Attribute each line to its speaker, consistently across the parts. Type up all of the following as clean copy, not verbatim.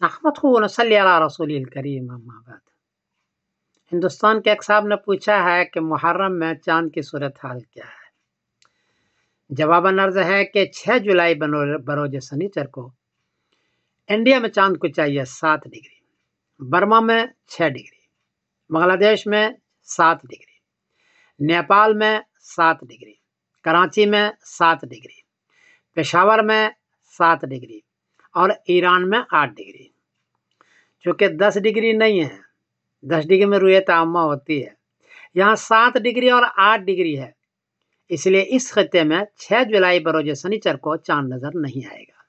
Speaker 1: نحمده ونصلی علی رسول الکریم اما بعد۔ ہندوستان کے ایک صاحب نے پوچھا ہے کہ محرم میں چاند کی صورتحال کیا ہے؟ جواباً عرض ہے کہ 6 جولائی بروز سنیچر کو انڈیا میں چاند کو چاہیے 7 ڈگری، برما میں 6 ڈگری، بنگلہ دیش میں 7 ڈگری، نیپال میں 7 ڈگری، کراچی میں 7 ڈگری، پشاور میں 7 ڈگری اور ایران میں 8 ڈگری۔ چونکہ 10 ڈگری نہیں ہے، 10 ڈگری میں رؤیت عامہ ہوتی ہے، یہاں 7 ڈگری اور 8 ڈگری ہے، اس لیے اس خطے میں 6 جولائی بروز سنیچر کو چاند نظر نہیں آئے گا۔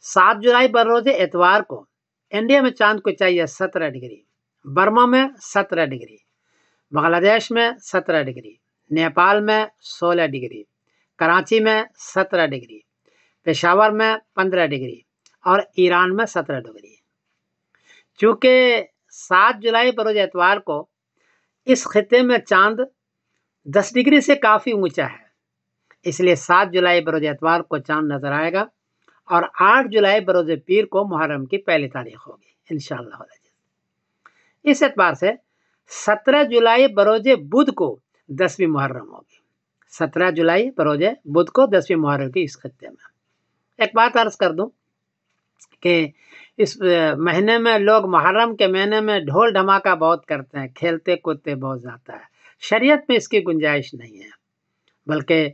Speaker 1: 7 جولائی بروز اتوار کو انڈیا میں چاند کو چاہیے 17 ڈگری، برما میں 17 ڈگری، بنگلہ دیش میں 17 ڈگری، نیپال میں 16 ڈگری، کراچی میں 17 ڈگری، پشاور میں 15 ڈگری اور ایران میں 17 ڈگری۔ چونکہ 7 جولائی بروز اتوار کو اس خطے میں چاند 10 ڈگری سے کافی اونچا ہے، اس لیے 7 جولائی بروز اتوار کو چاند نظر آئے گا اور 8 جولائی بروز پیر کو محرم کی پہلی تاریخ ہوگی انشاءاللہ۔ اس اعتبار سے 17 جولائی بروز بدھ کو 10ویں محرم ہوگی۔ 17 جولائی بروز بدھ کو 10ویں محرم کی اس خطے میں۔ ایک بات عرض کر دوں کہ اس مہینے میں لوگ محرم کے مہینے میں ڈھول دھماکہ بہت کرتے ہیں، کھیلتے کودتے بہت زیادہ ہے، شریعت میں اس کی گنجائش نہیں ہے، بلکہ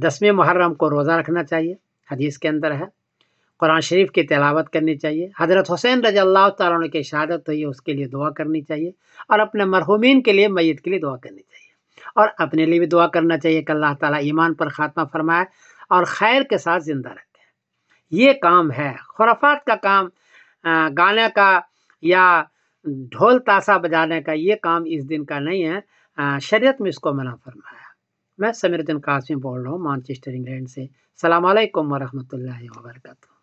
Speaker 1: 10ویں محرم کو روزہ رکھنا چاہیے، حدیث کے اندر ہے، قرآن شریف کی تلاوت کرنی چاہیے، حضرت حسین رضی اللہ تعالیٰ عنہ کی شہادت ہوئی ہے اس کے لیے دعا کرنی چاہیے، اور اپنے مرحومین کے لیے، میت کے لیے دعا کرنی چاہیے، اور اپنے لیے بھی دعا کرنا چاہیے کہ اللہ تعالیٰ ایمان پر خاتمہ فرمائے اور خیر کے ساتھ زندہ رکھے۔ یہ کام ہے، خرافات کا کام، گانے کا یا ڈھول تاشا بجانے کا یہ کام اس دن کا نہیں ہے، شریعت میں اس کو منع فرمایا۔ میں سمیر الدین قاسمی بول رہا ہوں مانچسٹر انگلینڈ سے۔ السلام علیکم ورحمۃ اللہ وبرکاتہ۔